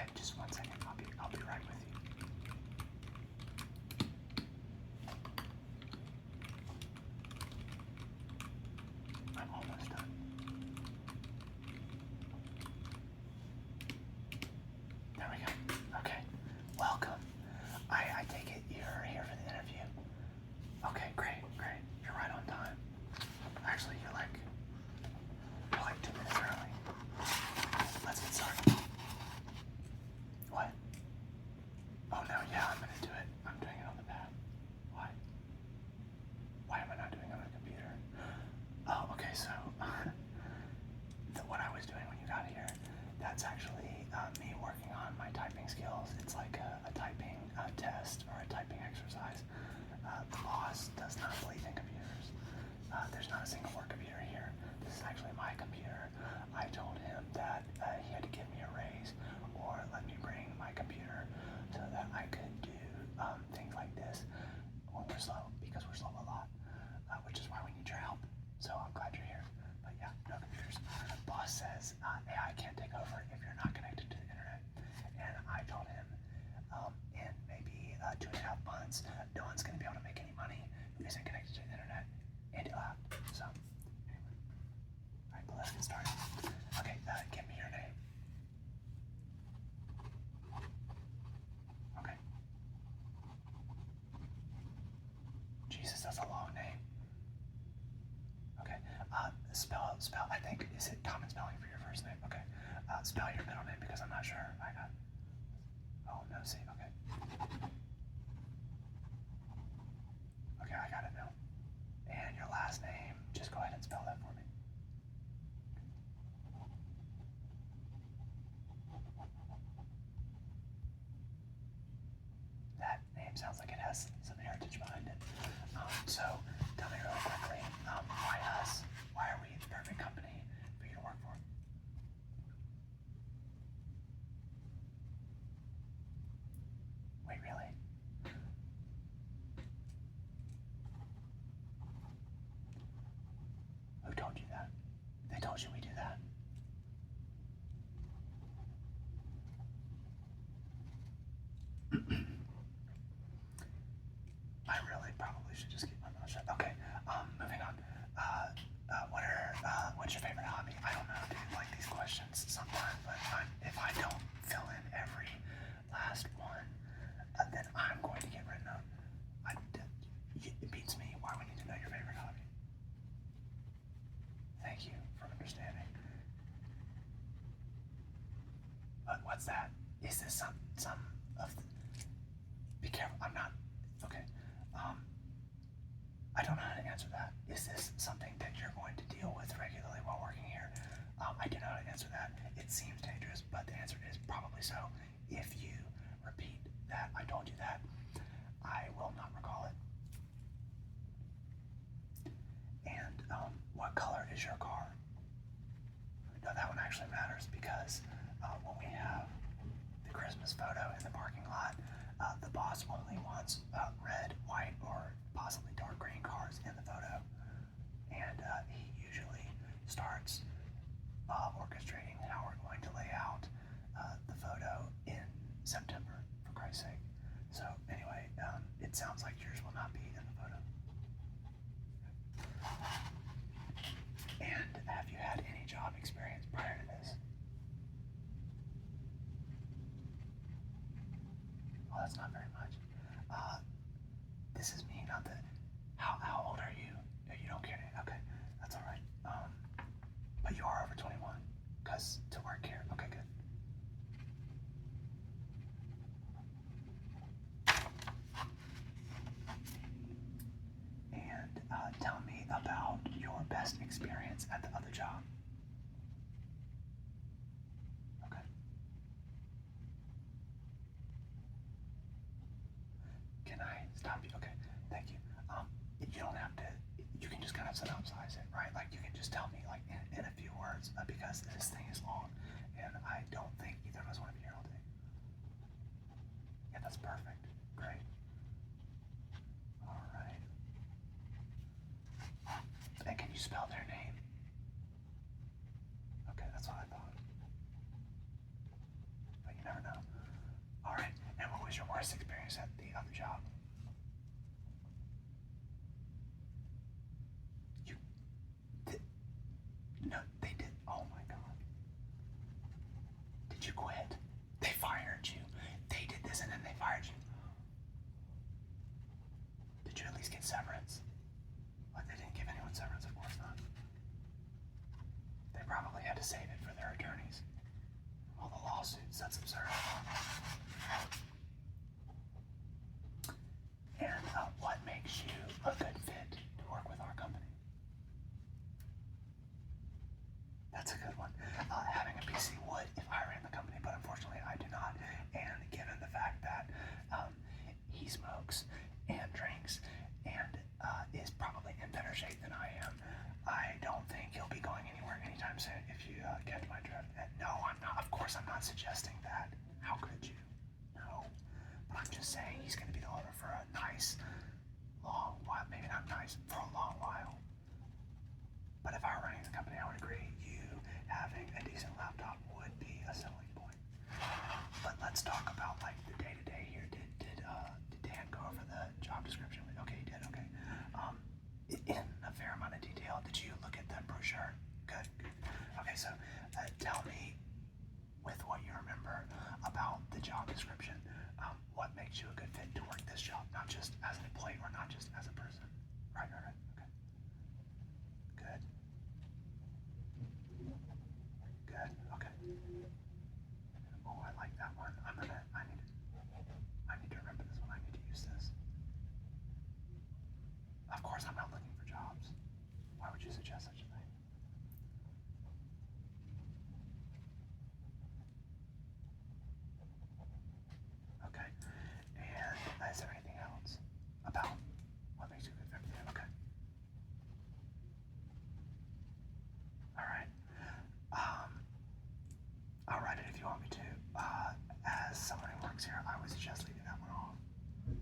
Okay, just 1 second. I'll be right with you. I'm almost done. There we go. Okay. Welcome. I take it you're here for the interview. Okay, great. You're right on time. Actually, you're like 2 minutes early. Let's get started. What? Oh no, yeah, I'm gonna do it. I'm doing it on the pad. Why? Why am I not doing it on a computer? Oh, okay, so what I was doing when you got here, that's actually me working on my typing skills. It's like a typing test or a typing exercise. The boss does not believe in computers. There's not a single work computer here. This is actually my computer. I told him that he had to give me a raise or let me bring my computer so that I could do things like this when we're slow, because we're slow a lot, which is why we need your help. So I'm glad you're here. But yeah, no computers. Boss says AI can't take over if you're not connected to the internet. And I told him in maybe 2.5 months, no one's going to be able to make any money who isn't connected to the internet. And he'll have. So, anyway. Alright, but let's get started. Okay, give me your name. Okay. Jesus, that's a long name. Okay. Spell, I think, is it common spelling for your first name? Okay. Spell your middle name because I'm not sure. Oh, no, see, okay. Okay, I got it now. And your last name, just go ahead and spell that for me. That name sounds like it has some heritage behind it. So, tell me really quickly, why us? Why are we the perfect company for you to work for? Wait, really? Who told you that? They told you we do that. I really probably should just keep my mouth shut. Okay, moving on. What's your favorite hobby? I don't know, dude. Like these questions sometimes, but if I don't fill in every last one, then I'm going to get written up. It beats me. Why we need to know your favorite hobby? Thank you for understanding. But what's that? Is this some of? Be careful. I'm not. Okay. I don't know how to answer that. Is this something that you're going to deal with regularly while working here? I do know how to answer that. It seems dangerous, but the answer is probably so. If you repeat that I told you that, I will not recall it. And what color is your car? No, that one actually matters because when we have the Christmas photo in the parking lot, the boss only wants red, white, or possibly dark green cars in the photo. And he usually starts orchestrating how we're going to lay out the photo in September, for Christ's sake. So anyway, it sounds like yours will not be in the photo. And have you had any job experience prior to this? Well, that's not very much. This is me, not the. How old are you? You don't care. Okay, that's all right. But you are over 21, cause to work here. Okay, good. And tell me about your best experience at the other job. Okay. Can I stop you? Okay, thank you. You don't have to. You can just kind of synopsize it, right? Like you can just tell me, like in a few words, because this thing is long, and I don't think either of us want to be here all day. Yeah, that's perfect. Great. All right. And can you spell their name? Okay, that's what I thought. But you never know. They probably had to save it for their attorneys. All the lawsuits, that's absurd. And what makes you a good fit to work with our company? That's a good one. Having a PC would if I ran the company, but unfortunately I do not. And given the fact that he smokes and drinks and is probably in better shape than I am, I don't think he'll be going anywhere anytime soon, if you catch my drift. And no, I'm not. Of course, I'm not suggesting that. How could you? No. But I'm just saying he's going to be the owner for a nice, long while. Maybe not nice, for a long while. But if I were running the company, I would agree. You having a decent laptop would be a selling point. But let's talk about like the day to day here. Did Dan go over the job description? Okay, he did. Okay. In a fair amount of detail. Did you look at the brochure? Good. Okay, so tell me, with what you remember about the job description, what makes you a good fit to work this job? Not just as an employee or not just as a person. Right. Okay. Good. Good. Okay. Oh, I like that one. I need to remember this one. I need to use this. Of course, I'm not looking for jobs. Why would you suggest such a thing? Okay. And is there anything else about what makes you a good fit? Okay. All right. I'll write it if you want me to. As someone who works here, I would suggest leaving that one off.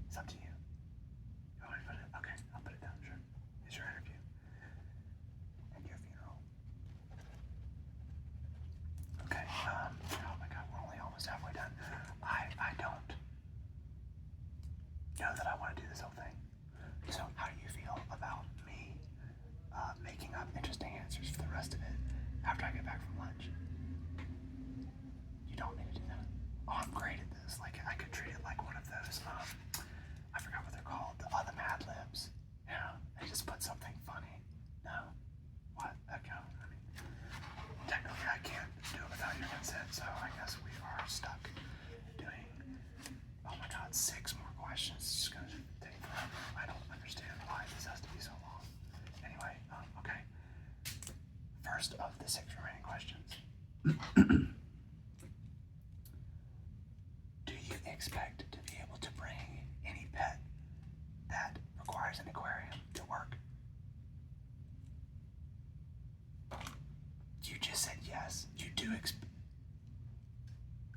It's up to you. You want me to put it? Okay, I'll put it down. Sure. It's your interview and your funeral. Okay. Oh my God, we're only almost halfway done. I don't know that I want to do this whole thing. So how do you feel about me making up interesting answers for the rest of it after I get back from lunch? You don't need to do that. Oh, I'm great at this. Like I could treat it like one of those. I forgot what they're called. The Mad Libs. Yeah, they just put something funny. No, what? Okay. I mean, technically I can't do it without your consent, so I guess we are stuck doing. Oh my God, 6 more questions. It's just gonna take forever. I don't understand why this has to be so long. Anyway, okay. First of the 6 remaining questions. Do you expect to be able to bring any pet that requires an aquarium to work? You just said yes. You do expect.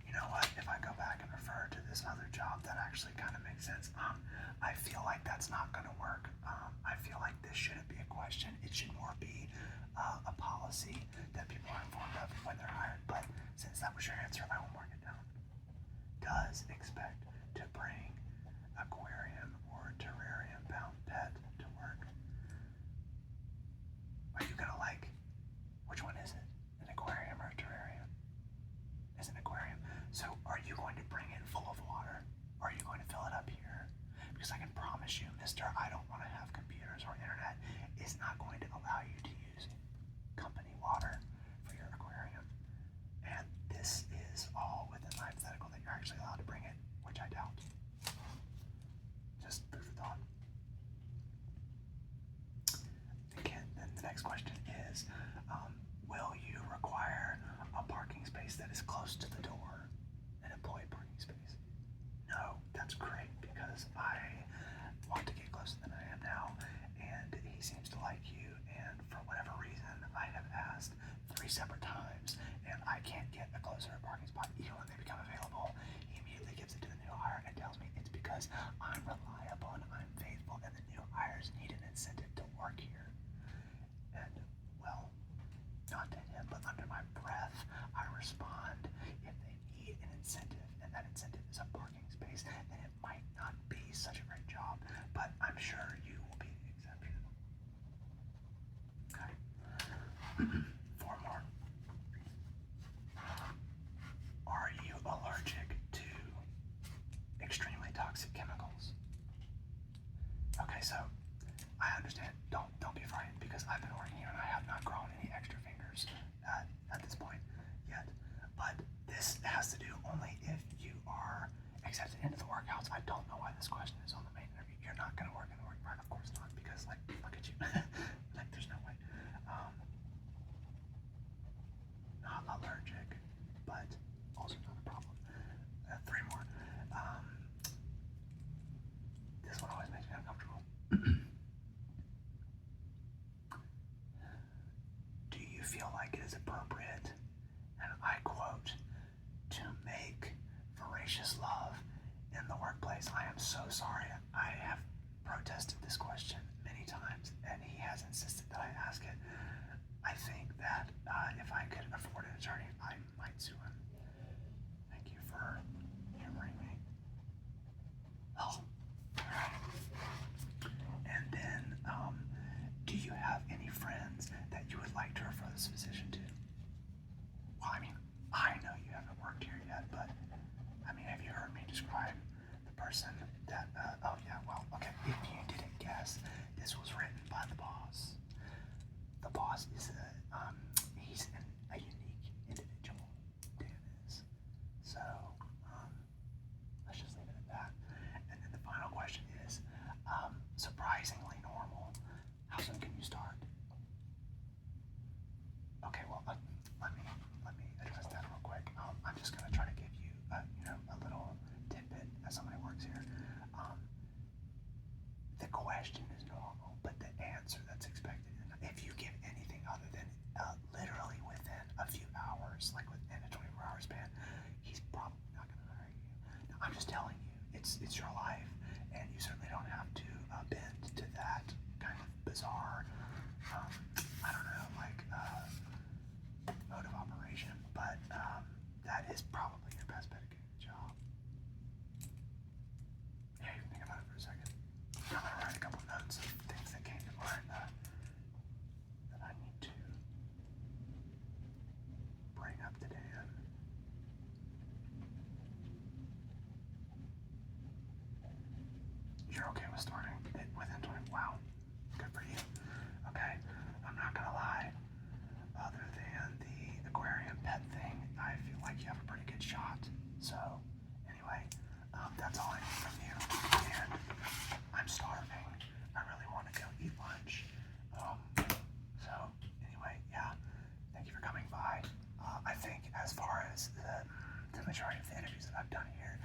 You know what? If I go back and refer to this other job, that actually kind of makes sense. I feel like that's not going to work. I feel like this shouldn't be a question. It should more be a policy that people are informed of when they're hired. But since that was your answer, I will mark it down. Does expect to bring aquarium or terrarium bound pet to work. Are you gonna like, which one is it? An aquarium or a terrarium? It's an aquarium. So are you going to bring it full of water? Or are you going to fill it up here? Because I can promise you, Mr. I don't want to have computers or internet is not going to allow you to use company water for your aquarium. And this is all within the hypothetical that you're actually allowed to bring it, which I doubt. Just food for thought. Again, then the next question is, will you require a parking space that is close to the door, an employee parking space? No, that's great because I want to get closer than I am now, and he seems to like you, and for whatever reason, I have asked 3 separate times, and I can't get a closer parking spot. Even when they become available, he immediately gives it to the new hire and tells me it's because I'm reliable and I'm faithful, and the new hires need an incentive to work here. And, well, not to him, but under my breath, I respond, if they need an incentive, and that incentive is a parking space, then it might not be such a great job, but I'm sure you will be the exception. Okay. 4 more. Are you allergic to extremely toxic chemicals? Okay, so I understand. Don't be frightened because I've been working here and I have not grown any extra fingers. calls are not a problem. Three more. This one always makes me uncomfortable. Do you feel like it is appropriate, and I quote, to make voracious love in the workplace? I am so sorry. I have protested this question many times, and he has insisted that I ask it. I think that if I could afford an attorney, I might sue him. Thank you for humoring me. Oh, alright. And then, do you have any friends that you would like to refer this physician to? Well, I mean, I know you haven't worked here yet, but I mean, have you heard me describe the person that? Oh yeah, well, okay. If you didn't guess, this was written by the boss. The boss is he's a unique individual. Dan is. So, let's just leave it at that. And then the final question is, surprisingly normal. How soon can you start? Okay, well, let me address that real quick. I'm just gonna try to give you, a little tidbit as somebody who works here. The question is normal, but the answer that's expected, if you give anything other than literally within a few hours, like within a 24-hour span, he's probably not gonna hire you. Now, I'm just telling you, it's your life, and you certainly don't have to bend to that kind of bizarre, I don't know, like mode of operation, but that is probably your best bet to get a job. Yeah, you can think about it for a second. I'm gonna write a couple notes of things that came to mind that I need to bring up to Dan. You're okay with starting it within 20? Wow, good for you. Okay, I'm not gonna lie. Other than the aquarium pet thing, I feel like you have a pretty good shot. So, anyway, that's all I need from you. And I'm starving. I really want to go eat lunch. So, anyway, yeah. Thank you for coming by. I think as far as the majority of the interviews that I've done here,